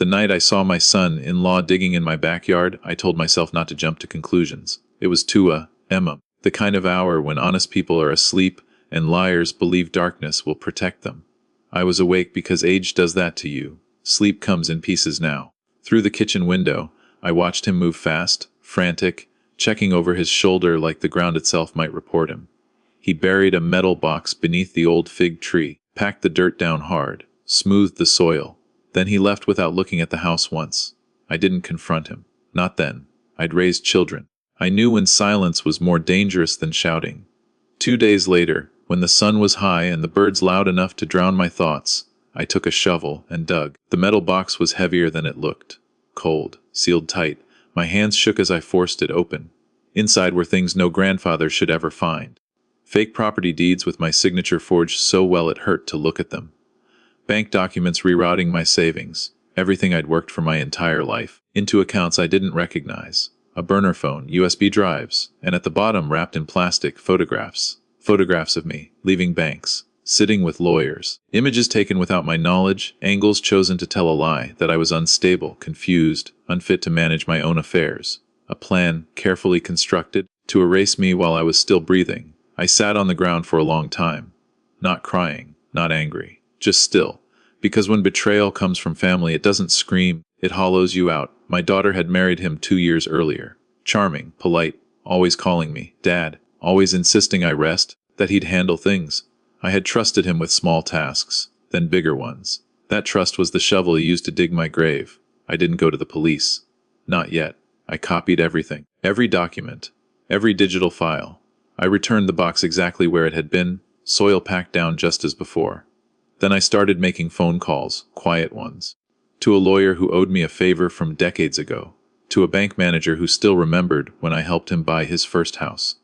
The night I saw my son-in-law digging in my backyard, I told myself not to jump to conclusions. It was 2 a.m., the kind of hour when honest people are asleep and liars believe darkness will protect them. I was awake because age does that to you. Sleep comes in pieces now. Through the kitchen window, I watched him move fast, frantic, checking over his shoulder like the ground itself might report him. He buried a metal box beneath the old fig tree, packed the dirt down hard, smoothed the soil. Then he left without looking at the house once. I didn't confront him. Not then. I'd raised children. I knew when silence was more dangerous than shouting. 2 days later, when the sun was high and the birds loud enough to drown my thoughts, I took a shovel and dug. The metal box was heavier than it looked. Cold, sealed tight. My hands shook as I forced it open. Inside were things no grandfather should ever find. Fake property deeds with my signature forged so well it hurt to look at them. Bank documents rerouting my savings, everything I'd worked for my entire life, into accounts I didn't recognize. A burner phone, USB drives, and at the bottom, wrapped in plastic, photographs. Photographs of me, leaving banks, sitting with lawyers. Images taken without my knowledge, angles chosen to tell a lie, that I was unstable, confused, unfit to manage my own affairs. A plan, carefully constructed, to erase me while I was still breathing. I sat on the ground for a long time. Not crying, not angry, just still. Because when betrayal comes from family, it doesn't scream, it hollows you out. My daughter had married him 2 years earlier. Charming, polite, always calling me Dad, always insisting I rest, that he'd handle things. I had trusted him with small tasks, then bigger ones. That trust was the shovel he used to dig my grave. I didn't go to the police. Not yet. I copied everything, every document, every digital file. I returned the box exactly where it had been, soil packed down just as before. Then I started making phone calls, quiet ones. To a lawyer who owed me a favor from decades ago. To a bank manager who still remembered when I helped him buy his first house.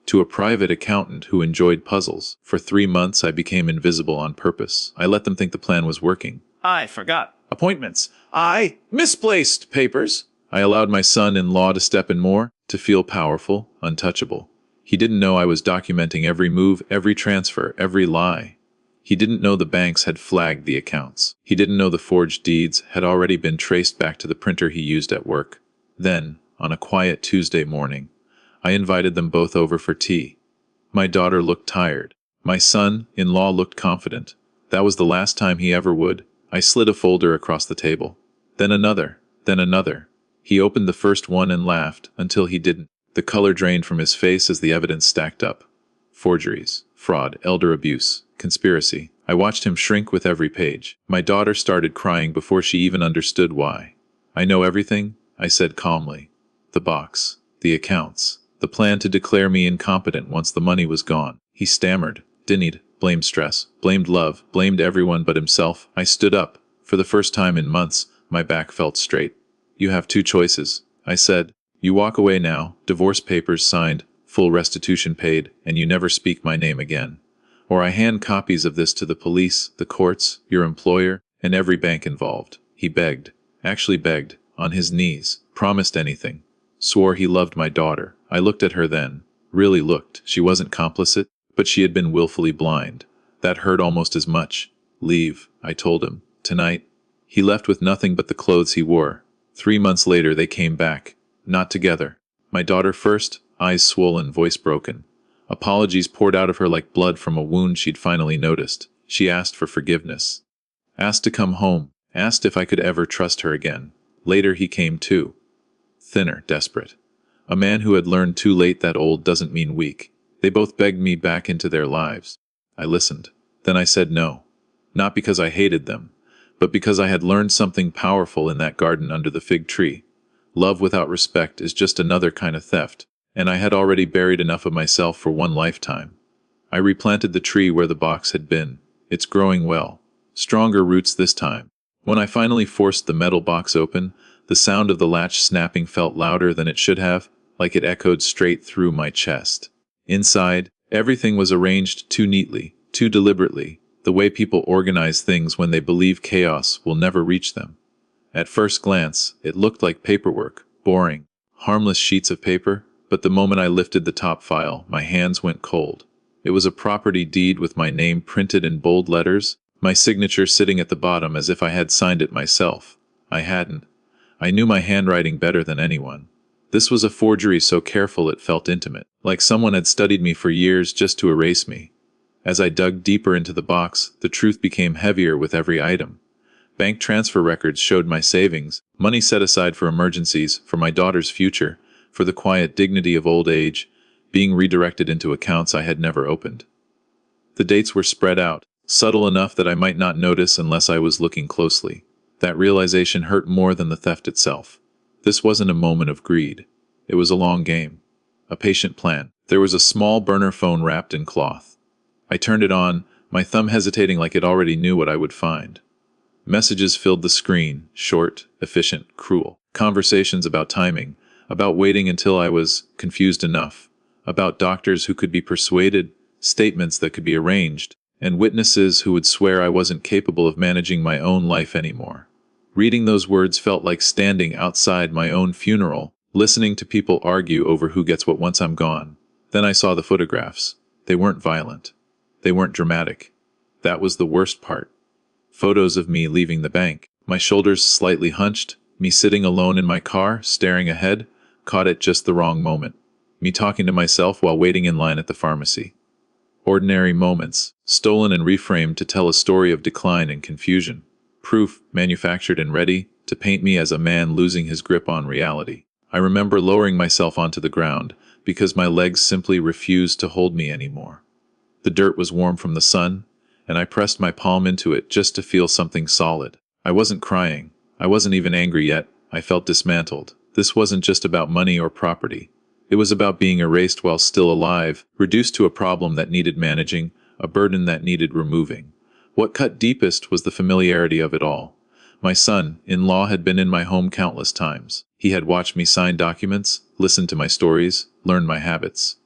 To a private accountant who enjoyed puzzles. For 3 months I became invisible on purpose. I let them think the plan was working. I forgot Appointments. I misplaced papers. I allowed my son-in-law to step in more, to feel powerful, untouchable. He didn't know I was documenting every move, every transfer, every lie. He didn't know the banks had flagged the accounts. He didn't know the forged deeds had already been traced back to the printer he used at work. Then, on a quiet Tuesday morning, I invited them both over for tea. My daughter looked tired. My son-in-law looked confident. That was the last time he ever would. I slid a folder across the table. Then another, then another. He opened the first one and laughed, until he didn't. The color drained from his face as the evidence stacked up. Forgeries, fraud, elder abuse, conspiracy. I watched him shrink with every page. My daughter started crying before she even understood why. I know everything, I said calmly. The box, the accounts, the plan to declare me incompetent once the money was gone. He stammered, denied, blamed stress, blamed love, blamed everyone but himself. I stood up. For the first time in months, my back felt straight. You have 2 choices, I said. You walk away now, divorce papers signed, full restitution paid, and you never speak my name again. Or I hand copies of this to the police, the courts, your employer, and every bank involved. He begged, actually begged, on his knees, promised anything. Swore he loved my daughter. I looked at her then. Really looked. She wasn't complicit, but she had been willfully blind. That hurt almost as much. Leave, I told him. Tonight. He left with nothing but the clothes he wore. 3 months later they came back. Not together. My daughter first, eyes swollen, voice broken. Apologies poured out of her like blood from a wound she'd finally noticed. She asked for forgiveness. Asked to come home. Asked if I could ever trust her again. Later he came too. Thinner, desperate. A man who had learned too late that old doesn't mean weak. They both begged me back into their lives. I listened. Then I said no. Not because I hated them, but because I had learned something powerful in that garden under the fig tree. Love without respect is just another kind of theft, and I had already buried enough of myself for one lifetime. I replanted the tree where the box had been. It's growing well. Stronger roots this time. When I finally forced the metal box open, the sound of the latch snapping felt louder than it should have, like it echoed straight through my chest. Inside, everything was arranged too neatly, too deliberately, the way people organize things when they believe chaos will never reach them. At first glance, it looked like paperwork, boring, harmless sheets of paper, but the moment I lifted the top file, my hands went cold. It was a property deed with my name printed in bold letters, my signature sitting at the bottom as if I had signed it myself. I hadn't. I knew my handwriting better than anyone. This was a forgery so careful it felt intimate, like someone had studied me for years just to erase me. As I dug deeper into the box, the truth became heavier with every item. Bank transfer records showed my savings, money set aside for emergencies, for my daughter's future, for the quiet dignity of old age, being redirected into accounts I had never opened. The dates were spread out, subtle enough that I might not notice unless I was looking closely. That realization hurt more than the theft itself. This wasn't a moment of greed. It was a long game. A patient plan. There was a small burner phone wrapped in cloth. I turned it on, my thumb hesitating like it already knew what I would find. Messages filled the screen, short, efficient, cruel. Conversations about timing, about waiting until I was confused enough, about doctors who could be persuaded, statements that could be arranged, and witnesses who would swear I wasn't capable of managing my own life anymore. Reading those words felt like standing outside my own funeral, listening to people argue over who gets what once I'm gone. Then I saw the photographs. They weren't violent. They weren't dramatic. That was the worst part. Photos of me leaving the bank, my shoulders slightly hunched, me sitting alone in my car, staring ahead, caught at just the wrong moment. Me talking to myself while waiting in line at the pharmacy. Ordinary moments, stolen and reframed to tell a story of decline and confusion. Proof, manufactured and ready, to paint me as a man losing his grip on reality. I remember lowering myself onto the ground, because my legs simply refused to hold me anymore. The dirt was warm from the sun, and I pressed my palm into it just to feel something solid. I wasn't crying. I wasn't even angry yet. I felt dismantled. This wasn't just about money or property. It was about being erased while still alive, reduced to a problem that needed managing, a burden that needed removing. What cut deepest was the familiarity of it all. My son-in-law had been in my home countless times. He had watched me sign documents, listened to my stories, learned my habits.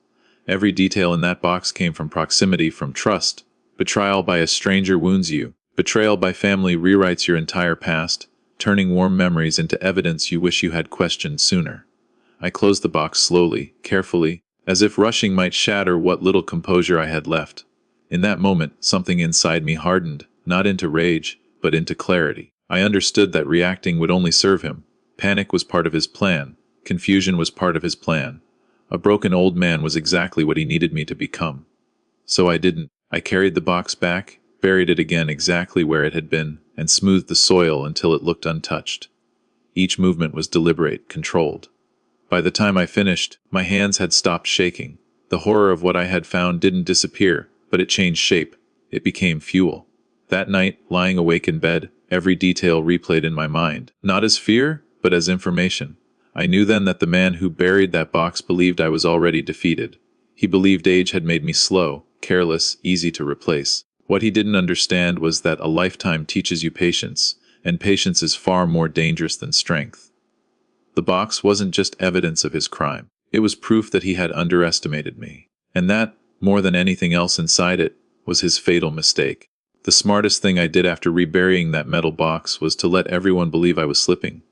Every detail in that box came from proximity, from trust. Betrayal by a stranger wounds you. Betrayal by family rewrites your entire past, turning warm memories into evidence you wish you had questioned sooner. I closed the box slowly, carefully, as if rushing might shatter what little composure I had left. In that moment, something inside me hardened, not into rage, but into clarity. I understood that reacting would only serve him. Panic was part of his plan. Confusion was part of his plan. A broken old man was exactly what he needed me to become. So I didn't. I carried the box back, buried it again exactly where it had been, and smoothed the soil until it looked untouched. Each movement was deliberate, controlled. By the time I finished, my hands had stopped shaking. The horror of what I had found didn't disappear, but it changed shape. It became fuel. That night, lying awake in bed, every detail replayed in my mind, not as fear, but as information. I knew then that the man who buried that box believed I was already defeated. He believed age had made me slow, careless, easy to replace. What he didn't understand was that a lifetime teaches you patience, and patience is far more dangerous than strength. The box wasn't just evidence of his crime. It was proof that he had underestimated me. And that, more than anything else inside it, was his fatal mistake. The smartest thing I did after reburying that metal box was to let everyone believe I was slipping.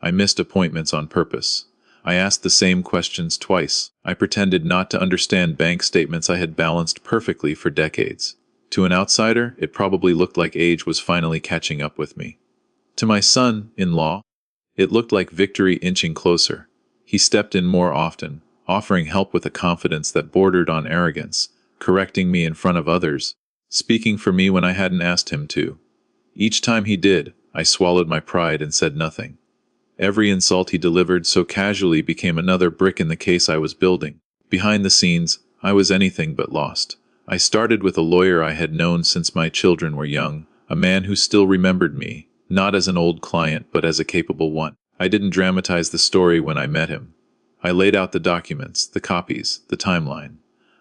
I missed appointments on purpose. I asked the same questions twice. I pretended not to understand bank statements I had balanced perfectly for decades. To an outsider, it probably looked like age was finally catching up with me. To my son-in-law, it looked like victory inching closer. He stepped in more often, offering help with a confidence that bordered on arrogance, correcting me in front of others, speaking for me when I hadn't asked him to. Each time he did, I swallowed my pride and said nothing. Every insult he delivered so casually became another brick in the case I was building. Behind the scenes, I was anything but lost. I started with a lawyer I had known since my children were young, a man who still remembered me, not as an old client but as a capable one. I didn't dramatize the story when I met him. I laid out the documents, the copies, the timeline.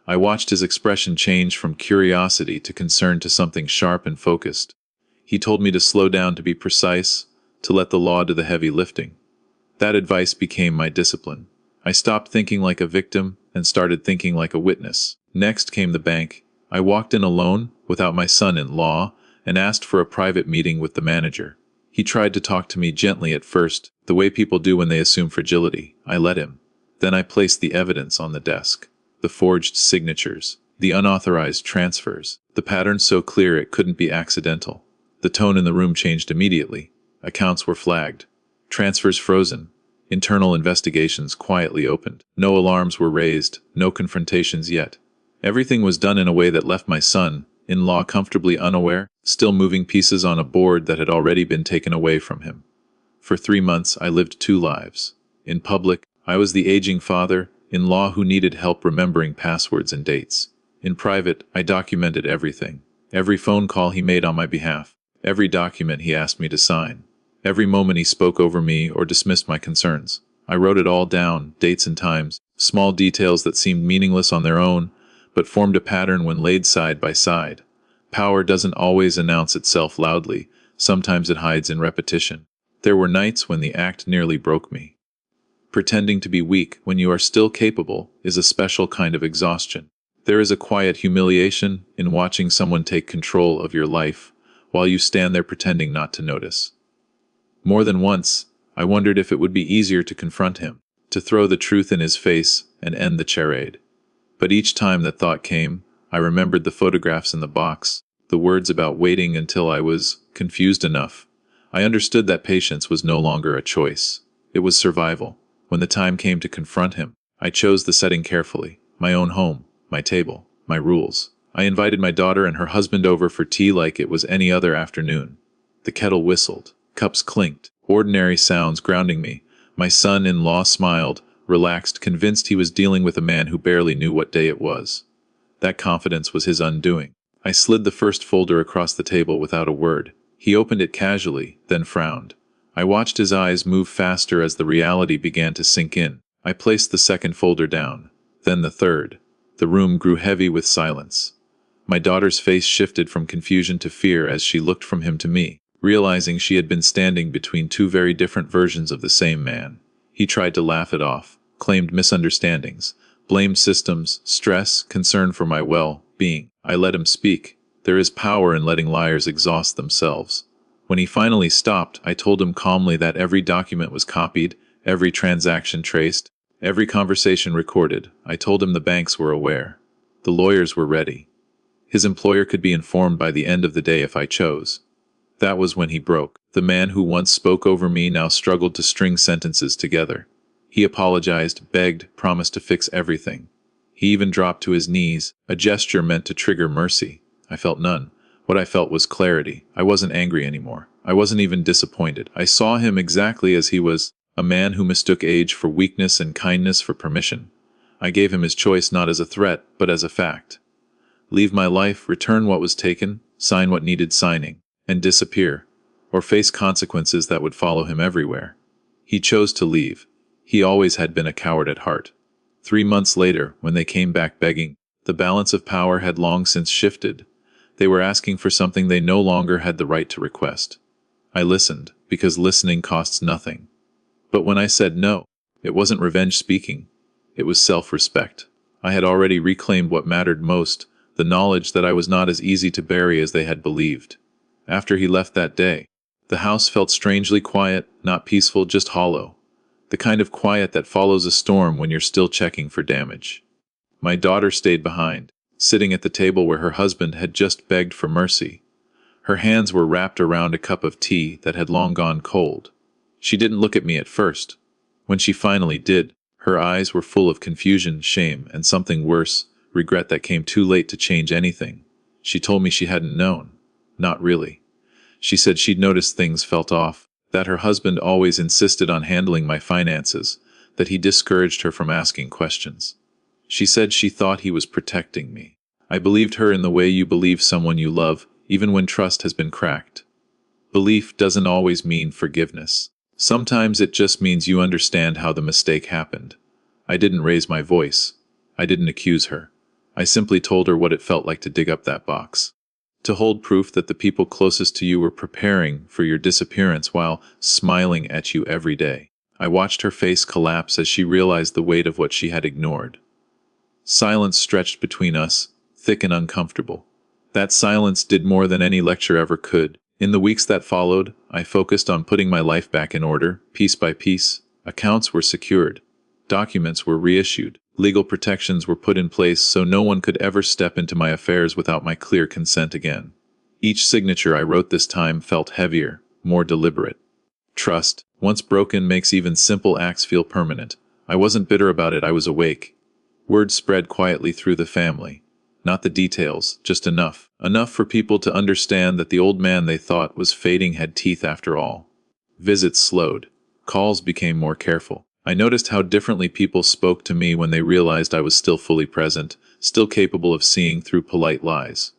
I watched his expression change from curiosity to concern to something sharp and focused. He told me to slow down, to be precise, to let the law do the heavy lifting. That advice became my discipline. I stopped thinking like a victim and started thinking like a witness. Next came the bank. I walked in alone, without my son-in-law, and asked for a private meeting with the manager. He tried to talk to me gently at first, the way people do when they assume fragility. I let him. Then I placed the evidence on the desk. The forged signatures, the unauthorized transfers, the pattern so clear it couldn't be accidental. The tone in the room changed immediately. Accounts were flagged. Transfers frozen. Internal investigations quietly opened. No alarms were raised, no confrontations yet. Everything was done in a way that left my son-in-law comfortably unaware, still moving pieces on a board that had already been taken away from him. For 3 months, I lived 2 lives. In public, I was the aging father-in-law who needed help remembering passwords and dates. In private, I documented everything. Every phone call he made on my behalf. Every document he asked me to sign. Every moment he spoke over me or dismissed my concerns. I wrote it all down, dates and times, small details that seemed meaningless on their own, but formed a pattern when laid side by side. Power doesn't always announce itself loudly. Sometimes it hides in repetition. There were nights when the act nearly broke me. Pretending to be weak when you are still capable is a special kind of exhaustion. There is a quiet humiliation in watching someone take control of your life while you stand there pretending not to notice. More than once, I wondered if it would be easier to confront him, to throw the truth in his face and end the charade. But each time that thought came, I remembered the photographs in the box, the words about waiting until I was confused enough. I understood that patience was no longer a choice. It was survival. When the time came to confront him, I chose the setting carefully. My own home, my table, my rules. I invited my daughter and her husband over for tea like it was any other afternoon. The kettle whistled. Cups clinked. Ordinary sounds grounding me. My son-in-law smiled, relaxed, convinced he was dealing with a man who barely knew what day it was. That confidence was his undoing. I slid the first folder across the table without a word. He opened it casually, then frowned. I watched his eyes move faster as the reality began to sink in. I placed the second folder down, then the third. The room grew heavy with silence. My daughter's face shifted from confusion to fear as she looked from him to me, realizing she had been standing between 2 very different versions of the same man. He tried to laugh it off, claimed misunderstandings, blamed systems, stress, concern for my well-being. I let him speak. There is power in letting liars exhaust themselves. When he finally stopped, I told him calmly that every document was copied, every transaction traced, every conversation recorded. I told him the banks were aware. The lawyers were ready. His employer could be informed by the end of the day if I chose. That was when he broke. The man who once spoke over me now struggled to string sentences together. He apologized, begged, promised to fix everything. He even dropped to his knees, a gesture meant to trigger mercy. I felt none. What I felt was clarity. I wasn't angry anymore. I wasn't even disappointed. I saw him exactly as he was, a man who mistook age for weakness and kindness for permission. I gave him his choice not as a threat, but as a fact. Leave my life, return what was taken, sign what needed signing, and disappear, or face consequences that would follow him everywhere. He chose to leave. He always had been a coward at heart. 3 months later, when they came back begging, the balance of power had long since shifted. They were asking for something they no longer had the right to request. I listened, because listening costs nothing. But when I said no, it wasn't revenge speaking. It was self-respect. I had already reclaimed what mattered most, the knowledge that I was not as easy to bury as they had believed. After he left that day, the house felt strangely quiet, not peaceful, just hollow. The kind of quiet that follows a storm when you're still checking for damage. My daughter stayed behind, sitting at the table where her husband had just begged for mercy. Her hands were wrapped around a cup of tea that had long gone cold. She didn't look at me at first. When she finally did, her eyes were full of confusion, shame, and something worse, regret that came too late to change anything. She told me she hadn't known. Not really. She said she'd noticed things felt off, that her husband always insisted on handling my finances, that he discouraged her from asking questions. She said she thought he was protecting me. I believed her in the way you believe someone you love, even when trust has been cracked. Belief doesn't always mean forgiveness. Sometimes it just means you understand how the mistake happened. I didn't raise my voice. I didn't accuse her. I simply told her what it felt like to dig up that box. To hold proof that the people closest to you were preparing for your disappearance while smiling at you every day. I watched her face collapse as she realized the weight of what she had ignored. Silence stretched between us, thick and uncomfortable. That silence did more than any lecture ever could. In the weeks that followed, I focused on putting my life back in order, piece by piece. Accounts were secured. Documents were reissued. Legal protections were put in place so no one could ever step into my affairs without my clear consent again. Each signature I wrote this time felt heavier, more deliberate. Trust, once broken, makes even simple acts feel permanent. I wasn't bitter about it, I was awake. Word spread quietly through the family. Not the details, just enough. Enough for people to understand that the old man they thought was fading had teeth after all. Visits slowed. Calls became more careful. I noticed how differently people spoke to me when they realized I was still fully present, still capable of seeing through polite lies.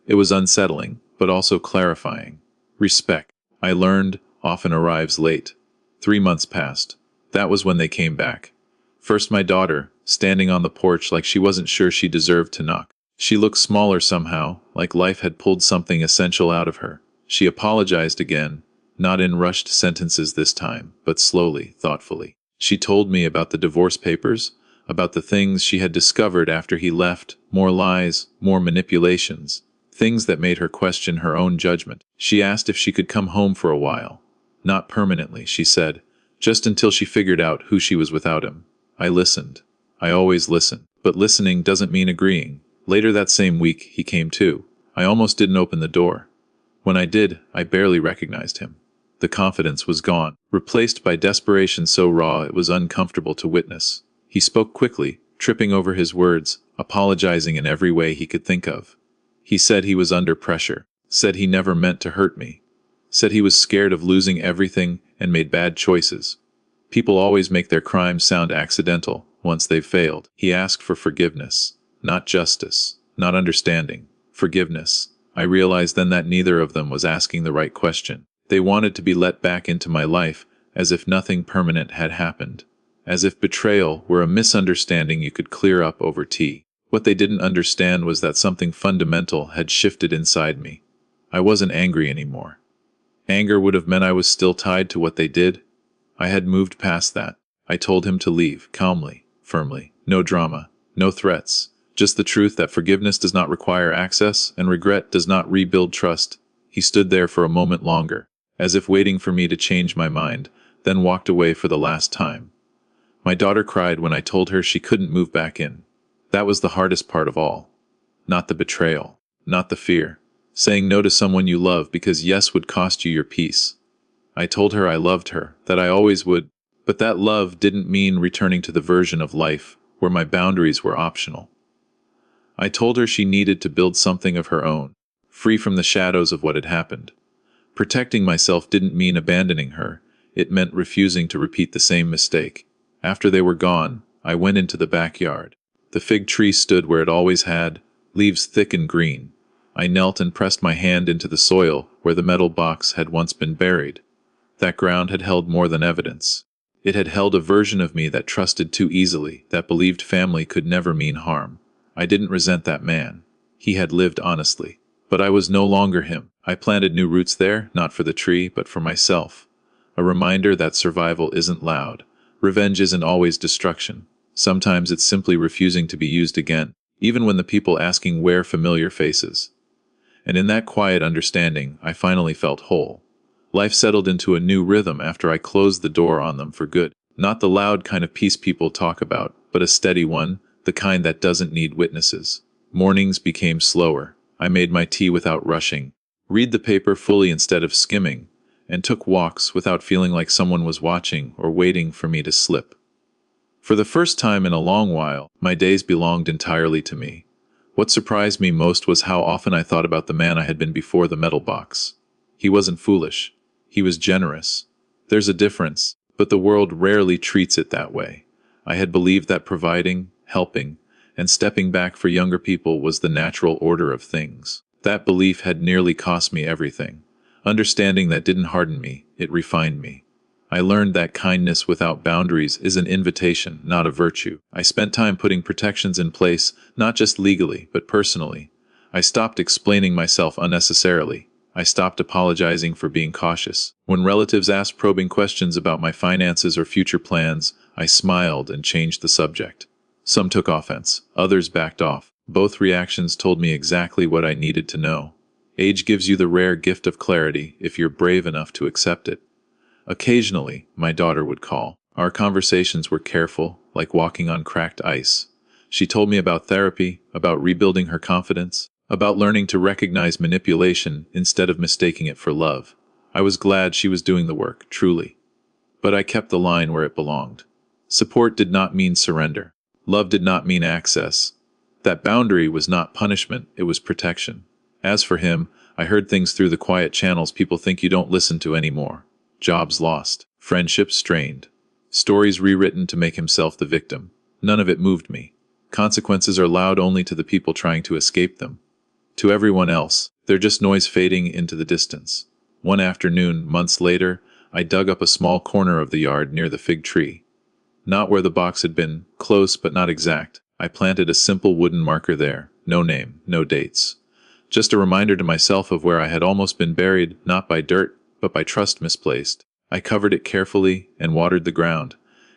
It was unsettling, but also clarifying. Respect, I learned, often arrives late. 3 months passed. That was when they came back. First my daughter, standing on the porch like she wasn't sure she deserved to knock. She looked smaller somehow, like life had pulled something essential out of her. She apologized again, not in rushed sentences this time, but slowly, thoughtfully. She told me about the divorce papers, about the things she had discovered after he left, more lies, more manipulations, things that made her question her own judgment. She asked if she could come home for a while. Not permanently, she said, just until she figured out who she was without him. I listened. I always listen. But listening doesn't mean agreeing. Later that same week, he came too. I almost didn't open the door. When I did, I barely recognized him. The confidence was gone, replaced by desperation so raw it was uncomfortable to witness. He spoke quickly, tripping over his words, apologizing in every way he could think of. He said he was under pressure, said he never meant to hurt me, said he was scared of losing everything and made bad choices. People always make their crimes sound accidental once they've failed. He asked for forgiveness, not justice, not understanding, forgiveness. I realized then that neither of them was asking the right question. They wanted to be let back into my life, as if nothing permanent had happened. As if betrayal were a misunderstanding you could clear up over tea. What they didn't understand was that something fundamental had shifted inside me. I wasn't angry anymore. Anger would have meant I was still tied to what they did. I had moved past that. I told him to leave, calmly, firmly. No drama, no threats. Just the truth that forgiveness does not require access and regret does not rebuild trust. He stood there for a moment longer, as if waiting for me to change my mind, then walked away for the last time. My daughter cried when I told her she couldn't move back in. That was the hardest part of all. Not the betrayal, not the fear. Saying no to someone you love because yes would cost you your peace. I told her I loved her, that I always would, but that love didn't mean returning to the version of life where my boundaries were optional. I told her she needed to build something of her own, free from the shadows of what had happened. Protecting myself didn't mean abandoning her, it meant refusing to repeat the same mistake. After they were gone, I went into the backyard. The fig tree stood where it always had, leaves thick and green. I knelt and pressed my hand into the soil where the metal box had once been buried. That ground had held more than evidence. It had held a version of me that trusted too easily, that believed family could never mean harm. I didn't resent that man. He had lived honestly. But I was no longer him. I planted new roots there, not for the tree, but for myself. A reminder that survival isn't loud. Revenge isn't always destruction. Sometimes it's simply refusing to be used again, even when the people asking wear familiar faces. And in that quiet understanding, I finally felt whole. Life settled into a new rhythm after I closed the door on them for good. Not the loud kind of peace people talk about, but a steady one, the kind that doesn't need witnesses. Mornings became slower. I made my tea without rushing, read the paper fully instead of skimming, and took walks without feeling like someone was watching or waiting for me to slip. For the first time in a long while, my days belonged entirely to me. What surprised me most was how often I thought about the man I had been before the metal box. He wasn't foolish. He was generous. There's a difference, but the world rarely treats it that way. I had believed that providing, helping, and stepping back for younger people was the natural order of things. That belief had nearly cost me everything. Understanding that didn't harden me, it refined me. I learned that kindness without boundaries is an invitation, not a virtue. I spent time putting protections in place, not just legally, but personally. I stopped explaining myself unnecessarily. I stopped apologizing for being cautious. When relatives asked probing questions about my finances or future plans, I smiled and changed the subject. Some took offense, others backed off. Both reactions told me exactly what I needed to know. Age gives you the rare gift of clarity if you're brave enough to accept it. Occasionally, my daughter would call. Our conversations were careful, like walking on cracked ice. She told me about therapy, about rebuilding her confidence, about learning to recognize manipulation instead of mistaking it for love. I was glad she was doing the work, truly. But I kept the line where it belonged. Support did not mean surrender. Love did not mean access. That boundary was not punishment, it was protection. As for him, I heard things through the quiet channels people think you don't listen to anymore. Jobs lost, friendships strained, stories rewritten to make himself the victim. None of it moved me. Consequences are loud only to the people trying to escape them. To everyone else, they're just noise fading into the distance. One afternoon, months later, I dug up a small corner of the yard near the fig tree. Not where the box had been, close but not exact. I planted a simple wooden marker there, no name, no dates. Just a reminder to myself of where I had almost been buried, not by dirt, but by trust misplaced. I covered it carefully and watered the ground.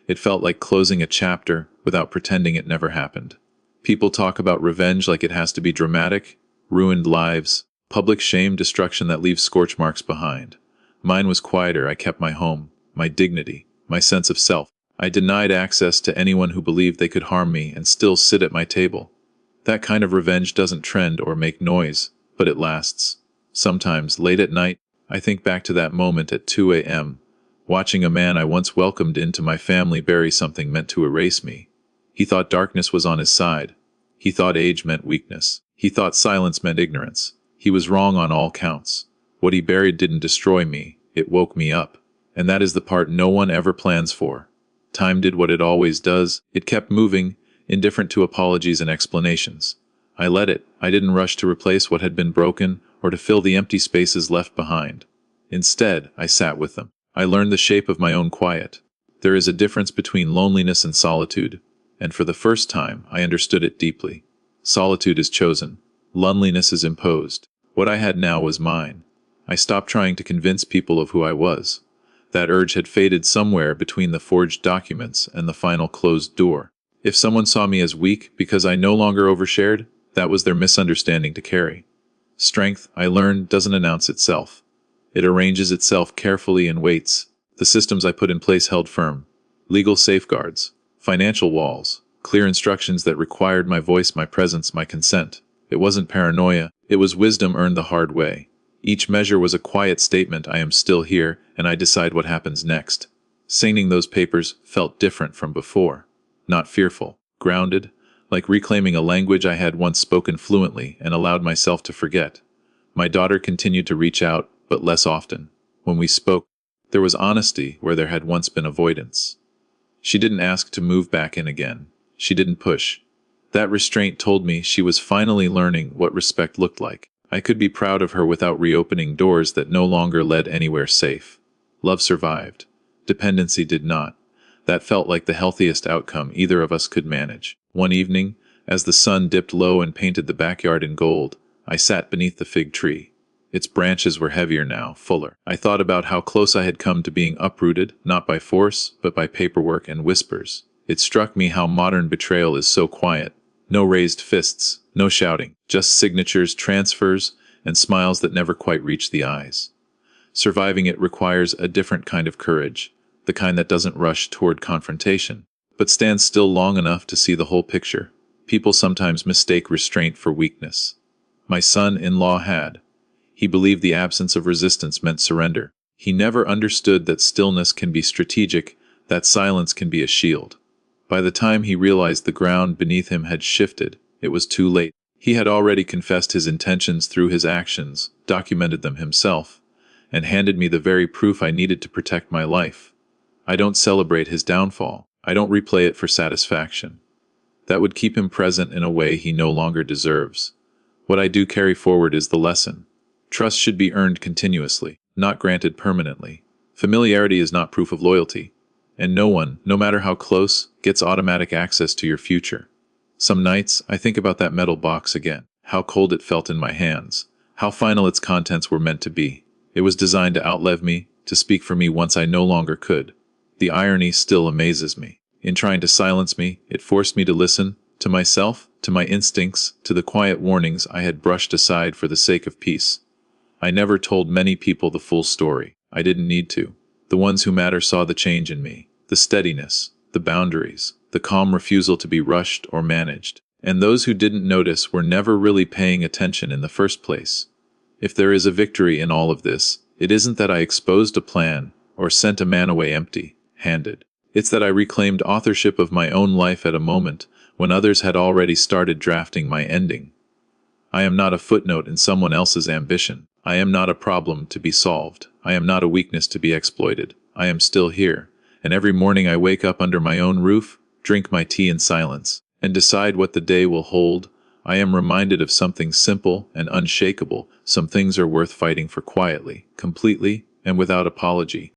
It felt like closing a chapter without pretending it never happened. People talk about revenge like it has to be dramatic, ruined lives, public shame, destruction that leaves scorch marks behind. Mine was quieter. I kept my home, my dignity, my sense of self. I denied access to anyone who believed they could harm me and still sit at my table. That kind of revenge doesn't trend or make noise, but it lasts. Sometimes, late at night, I think back to that moment at 2 a.m., watching a man I once welcomed into my family bury something meant to erase me. He thought darkness was on his side. He thought age meant weakness. He thought silence meant ignorance. He was wrong on all counts. What he buried didn't destroy me, it woke me up. And that is the part no one ever plans for. Time did what it always does. It kept moving, indifferent to apologies and explanations. I let it. I didn't rush to replace what had been broken or to fill the empty spaces left behind. Instead, I sat with them. I learned the shape of my own quiet. There is a difference between loneliness and solitude, and for the first time, I understood it deeply. Solitude is chosen. Loneliness is imposed. What I had now was mine. I stopped trying to convince people of who I was. That urge had faded somewhere between the forged documents and the final closed door. If someone saw me as weak because I no longer overshared, that was their misunderstanding to carry. Strength, I learned, doesn't announce itself. It arranges itself carefully and waits. The systems I put in place held firm. Legal safeguards, financial walls, clear instructions that required my voice, my presence, my consent. It wasn't paranoia, it was wisdom earned the hard way. Each measure was a quiet statement: I am still here, and I decide what happens next. Signing those papers felt different from before. Not fearful, grounded, like reclaiming a language I had once spoken fluently and allowed myself to forget. My daughter continued to reach out, but less often. When we spoke, there was honesty where there had once been avoidance. She didn't ask to move back in again. She didn't push. That restraint told me she was finally learning what respect looked like. I could be proud of her without reopening doors that no longer led anywhere safe. Love survived. Dependency did not. That felt like the healthiest outcome either of us could manage. One evening, as the sun dipped low and painted the backyard in gold, I sat beneath the fig tree. Its branches were heavier now, fuller. I thought about how close I had come to being uprooted, not by force, but by paperwork and whispers. It struck me how modern betrayal is so quiet. No raised fists, no shouting, just signatures, transfers, and smiles that never quite reach the eyes. Surviving it requires a different kind of courage, the kind that doesn't rush toward confrontation, but stands still long enough to see the whole picture. People sometimes mistake restraint for weakness. My son-in-law had. He believed the absence of resistance meant surrender. He never understood that stillness can be strategic, that silence can be a shield. By the time he realized the ground beneath him had shifted, it was too late. He had already confessed his intentions through his actions, documented them himself, and handed me the very proof I needed to protect my life. I don't celebrate his downfall. I don't replay it for satisfaction. That would keep him present in a way he no longer deserves. What I do carry forward is the lesson. Trust should be earned continuously, not granted permanently. Familiarity is not proof of loyalty. And no one, no matter how close, gets automatic access to your future. Some nights, I think about that metal box again, how cold it felt in my hands, how final its contents were meant to be. It was designed to outlive me, to speak for me once I no longer could. The irony still amazes me. In trying to silence me, it forced me to listen, to myself, to my instincts, to the quiet warnings I had brushed aside for the sake of peace. I never told many people the full story. I didn't need to. The ones who matter saw the change in me, the steadiness, the boundaries, the calm refusal to be rushed or managed. And those who didn't notice were never really paying attention in the first place. If there is a victory in all of this, It isn't that I exposed a plan or sent a man away empty-handed. It's that I reclaimed authorship of my own life at a moment when others had already started drafting my ending. I am not a footnote in someone else's ambition. I am not a problem to be solved. I am not a weakness to be exploited. I am still here, and every morning I wake up under my own roof, drink my tea in silence, and decide what the day will hold. I am reminded of something simple and unshakable. Some things are worth fighting for quietly, completely, and without apology.